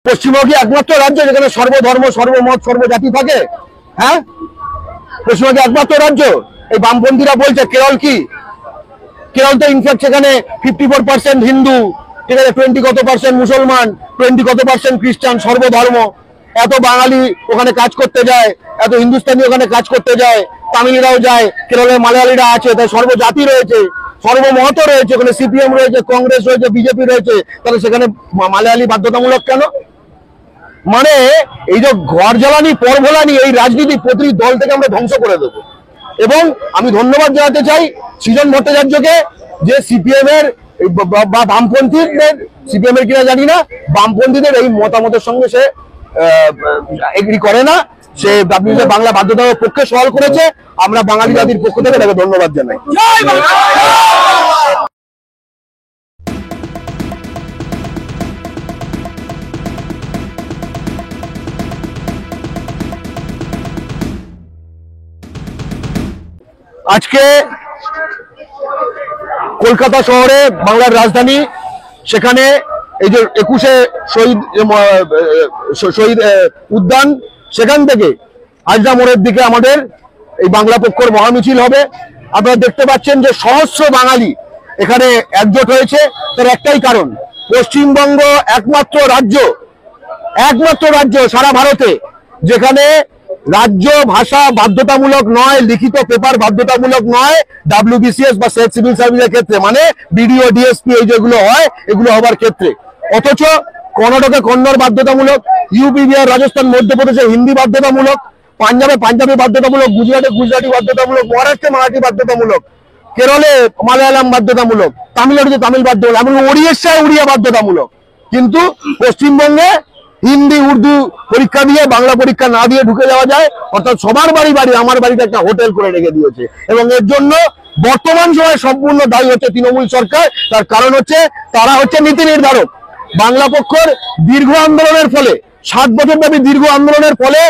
পশ্চিমবঙ্গ কি একমাত্র রাজ্য যেখানে সর্বধর্ম সর্বমত সর্বজাতি থাকে? হ্যাঁ, পশ্চিমবঙ্গ একমাত্র রাজ্য। এই বামপন্থীরা বলছে কেরল কি, কেরল তো ইনফ্যাক্ট সেখানে 54% হিন্দু, ঠিক আছে, 20 কত % মুসলমান, 20 কত % খ্রিস্টান, সর্বধর্ম। এত বাঙালি ওখানে কাজ করতে যায়, এত হিন্দুস্তানি ওখানে কাজ করতে যায়, তামিলরাও যায়, কেরলের মালয়ালিরা আছে, তাই সর্বজাতি রয়েছে, সর্বমত রয়েছে, ওখানে সিপিএম রয়েছে, কংগ্রেস রয়েছে, বিজেপি রয়েছে, তাহলে সেখানে মালয়ালি বাধ্যতামূলক কেন? মানে এই যে ঘর জ্বালানি পর ভোলানি এই রাজনীতি প্রতিটি দল থেকে আমরা ধ্বংস করে দেবো। এবং আমি ধন্যবাদ জানাতে চাই সৃজন ভট্টাচার্যকে, যে সিপিএম এর বা বামপন্থীদের, সিপিএম এর কিনা জানি না, বামপন্থীদের এই মতামতের সঙ্গে সে এগ্রি করে না। সে বাংলা বাধ্যতামূলক পক্ষে সওয়াল করেছে। আমরা বাঙালি জাতির পক্ষ থেকে তাকে ধন্যবাদ জানাই। আজকে কলকাতা শহরে, বাংলার রাজধানী, সেখানে এই যে 21শে শহীদ উদ্যান, সেখান থেকে আজরা মোড়ের দিকে আমাদের এই বাংলা পক্ষের মহামিছিল হবে। আপনারা দেখতে পাচ্ছেন যে সহস্র বাঙালি এখানে একজোট হয়েছে। তার একটাই কারণ, পশ্চিমবঙ্গ একমাত্র রাজ্য সারা ভারতে যেখানে রাজ্য ভাষা বাধ্যতামূলক নয়, লিখিত পেপার বাধ্যতামূলক নয়, WBCS বা স্টেট সিভিল সার্ভিসের ক্ষেত্রে, মানে বিডিও ডিএসপি এই যেগুলো হয় এগুলো হবার ক্ষেত্রে। অথচ কর্ণাটকে কন্নড় বাধ্যতামূলক, ইউপি বিহার রাজস্থান মধ্যপ্রদেশে হিন্দি বাধ্যতামূলক, পাঞ্জাবে পাঞ্জাবি বাধ্যতামূলক, গুজরাটে গুজরাটি বাধ্যতামূলক, মহারাষ্ট্রে মারাঠি বাধ্যতামূলক, কেরলে মালায়ালাম বাধ্যতামূলক, তামিলনাড়ুতে তামিল বাধ্যতামূলক, এবং ওড়িশায় উড়িয়া বাধ্যতামূলক। কিন্তু পশ্চিমবঙ্গে হিন্দি উর্দু পরীক্ষা দিয়ে বাংলা পরীক্ষা না দিয়ে ঢুকে যাওয়া যায়। অর্থাৎ সবার বাড়ি আমার বাড়িতে একটা হোটেল করে রেখে দিয়েছে। এবং এর জন্য বর্তমান সময় সম্পূর্ণ দায়ী হচ্ছে তৃণমূল সরকার। তার কারণ হচ্ছে তারা হচ্ছে নীতি নির্ধারক। বাংলা পক্ষের দীর্ঘ আন্দোলনের ফলে, 7 বছর ব্যাপী দীর্ঘ আন্দোলনের ফলে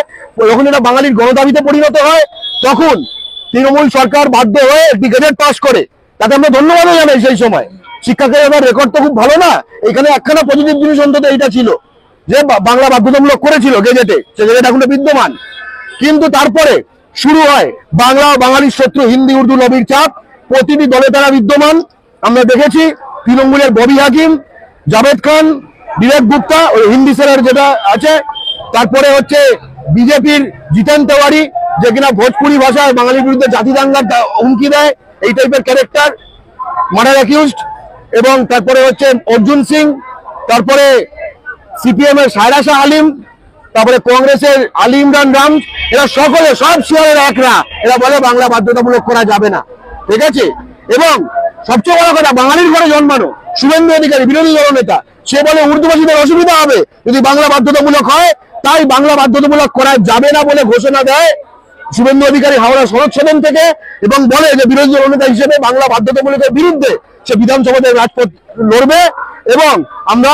যখন এটা বাঙালির গণদাবিতে পরিণত হয়, তখন তৃণমূল সরকার বাধ্য হয়ে একটি গেজেট পাস করে। তাকে আমরা ধন্যবাদও জানাই। সেই সময় শিক্ষাকের রেকর্ড তো খুব ভালো না, এখানে একখানা পজিটিভ জিনিস অন্তত এইটা ছিল যে বাংলা বাধ্যতামূলক করেছিল গেজেটে, সে গেজেট এখনো বিদ্যমান। কিন্তু তারপরে শুরু হয় বাংলা ও বাঙালির শত্রু হিন্দি উর্দু লবির চাপ। প্রতিটি দলে তারা বিদ্যমান। আমরা দেখেছি তৃণমূলের ববি হাকিম, জাভেদ খান, বিবেক গুপ্তা, ওই হিন্দি স্যারের যেটা আছে, তারপরে হচ্ছে বিজেপির জিতেন তেওয়ারি, যে কিনা ভোজপুরি ভাষায় বাঙালির বিরুদ্ধে জাতি দাঙ্গার হুমকি দেয়, এই টাইপের ক্যারেক্টার, মার্ডার অ্যাকিউজড। এবং তারপরে হচ্ছে অর্জুন সিং, তারপরে সিপিএম এর সায়রা শাহ আলিম, তারপরে কংগ্রেসের আলী ইমরান রাম। এরা সকলে সব শিয়ারের একরা। এরা বলে বাংলা বাধ্যতামূলক করা যাবে না, ঠিক আছে। এবং সবচেয়ে বড় কথা, বাঙালির ঘরে জন্মানো শুভেন্দু অধিকারী, বিরোধী দলনেতা, সে বলে উর্দুভাষীদের অসুবিধা হবে যদি বাংলা বাধ্যতামূলক হয়, তাই বাংলা বাধ্যতামূলক করা যাবে না বলে ঘোষণা দেয় শুভেন্দু অধিকারী হাওড়া শরৎ সদন থেকে। এবং বলে যে বিরোধী দলনেতা হিসেবে বাংলা বাধ্যতামূলকের বিরুদ্ধে সে বিধানসভাতে রাজপথ লড়বে। এবং আমরা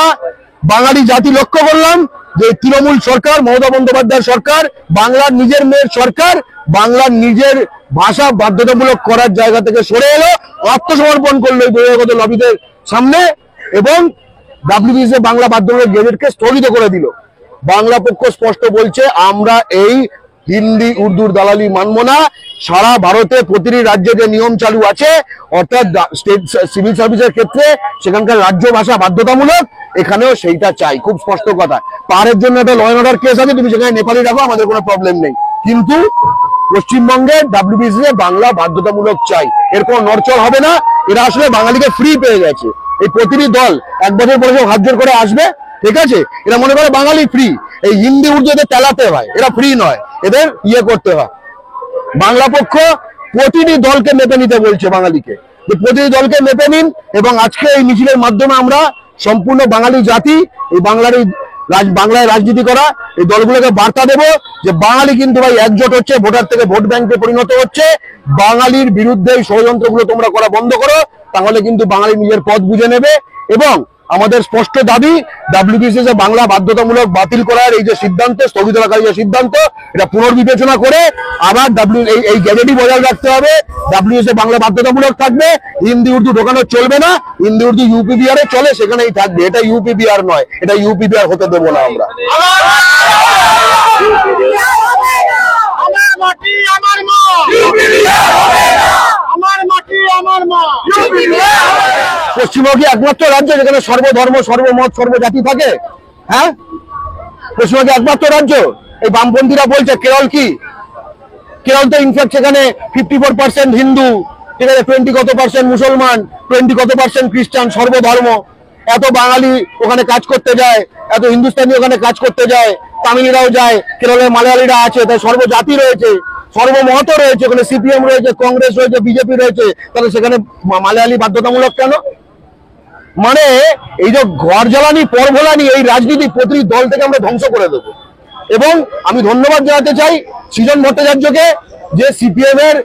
বাঙালি জাতি লক্ষ্য করলাম যে তৃণমূল সরকার, মমতা বন্দ্যোপাধ্যায়ের সরকার, বাংলার নিজের মেয়ের সরকার, বাংলার নিজের ভাষা বাধ্যতামূলক করার জায়গা থেকে সরে এলো, আত্মসমর্পণ করলো এই বহিরাগত লবিদের সামনে, এবং WBCS বাংলা বাধ্যতামূলক গেজেটকে স্থগিত করে দিল। বাংলা পক্ষ স্পষ্ট বলছে, আমরা এই হিন্দি উর্দুর দালালি মানব না। সারা ভারতে প্রতিটি রাজ্যে যে নিয়ম চালু আছে, অর্থাৎ স্টেট সিভিল সার্ভিসের ক্ষেত্রে সেখানকার রাজ্য ভাষা বাধ্যতামূলক, এখানেও সেইটা চাই। খুব স্পষ্ট কথা। পাহাড়ের জন্য একটা ল অ্যান্ড অর্ডার কেস আছে, তুমি সেখানে নেপালি রাখো, আমাদের কোনো প্রবলেম নেই। কিন্তু পশ্চিমবঙ্গে WBCS বাংলা বাধ্যতামূলক চাই। এর কোনো নড়চড় হবে না। এরা আসলে বাঙালিকে ফ্রি পেয়ে গেছে। এই প্রতিটি দল 1 বছর পরে সব হাত জোর করে আসবে, ঠিক আছে। এরা মনে করে বাঙালি ফ্রি। এই হিন্দি উর্দু এদের তেলাতে হয়, এরা ফ্রি নয়, এদের ইয়ে করতে হয়। বাংলা পক্ষ প্রতিটি দলকে মেপে নিতে বলছে বাঙালিকে, যে প্রতিটি দলকে মেপে নিন। এবং আজকে এই মিছিলের মাধ্যমে আমরা সম্পূর্ণ বাঙালি জাতি, এই বাংলায় রাজনীতি করা এই দলগুলোকে বার্তা দেব যে বাঙালি কিন্তু ভাই একজোট হচ্ছে, ভোটার থেকে ভোট ব্যাংকে পরিণত হচ্ছে। বাঙালির বিরুদ্ধে এই ষড়যন্ত্রগুলো তোমরা করা বন্ধ করো, তাহলে কিন্তু বাঙালি নিজের পথ বুঝে নেবে। এবং আমাদের স্পষ্ট দাবি ডাব্লিউবিসিএস এ বাংলা বাধ্যতামূলক বাতিল করার এই যে সিদ্ধান্ত, স্থগিতকারী যে সিদ্ধান্ত, এটা পুনর্বিবেচনা করে আবার এই গ্যাজেটই বজায় রাখতে হবে। ডাব্লিউবিসিএস বাংলা বাধ্যতামূলক থাকবে, হিন্দি উর্দু ঢোকানো চলবে না। হিন্দি উর্দু ইউপি বিহারে চলে, সেখানেই থাকবে। এটা ইউপি বিহার নয়, এটা ইউপি বিহার হতে দেবো না আমরা। আমার মাটি আমার মা, আমার মাটি আমার মা। পশ্চিমবঙ্গ কি একমাত্র রাজ্য যেখানে সর্বধর্ম সর্বমত সর্বজাতি থাকে? হ্যাঁ, পশ্চিমবঙ্গ একমাত্র রাজ্য? এই বামপন্থীরা বলছে কেরল কি? কেরল তো ইনফ্যাক্ট সেখানে 54% হিন্দু, ঠিক আছে, 20 কত পার্সেন্ট মুসলমান, 20 কত পার্সেন্ট খ্রিস্টান, সর্বধর্ম। এত বাঙালি ওখানে কাজ করতে যায়, এত হিন্দুস্তানি ওখানে কাজ করতে যায়, তামিলিরাও যায়, কেরলের মালয়ালিরা আছে, তাই সর্বজাতি রয়েছে, সর্বমত রয়েছে, ওখানে সিপিএম রয়েছে, কংগ্রেস রয়েছে, বিজেপি রয়েছে, তাহলে সেখানে মালয়ালি বাধ্যতামূলক কেন? মানে এই যে ঘর জ্বালানি পর ভোলানি এই রাজনীতি প্রতিটি দল থেকে আমরা ধ্বংস করে দেবো। এবং আমি ধন্যবাদ জানাতে চাই সৃজন ভট্টাচার্যকে, যে সিপিএম এর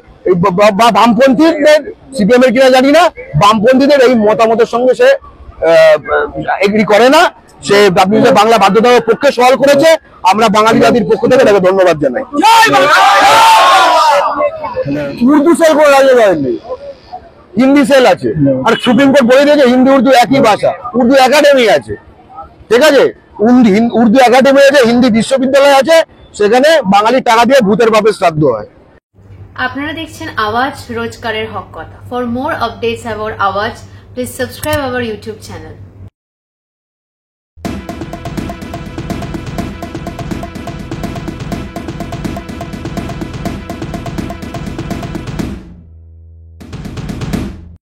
বা বামপন্থীদের, সিপিএম এর কিনা জানি না, বামপন্থীদের এই মতামতের সঙ্গে সে এগ্রি করে না। সে ডাব্লিউবিসিএস বাংলা বাধ্যতামূলক পক্ষে সওয়াল করেছে। আমরা বাঙালি জাতির পক্ষ থেকে তাকে ধন্যবাদ জানাই। উর্দু সেল করে রাজ্য হয়নি, হিন্দি সেল আছে। আর সুপ্রিম কোর্ট বলে দিয়েছে হিন্দি উর্দু একই ভাষা। উর্দু একাডেমি আছে, ঠিক আছে, উর্দু একাডেমি আছে, হিন্দি বিশ্ববিদ্যালয় আছে, সেখানে বাঙালি টাকা দিয়ে ভূতের বাপের শ্রাদ্ধ হয়। আপনারা দেখছেন আওয়াজ, রোজকারের হক কথা। ফর মোর আপডেটস অ্যাবাউট আওয়াজ, please subscribe our YouTube channel.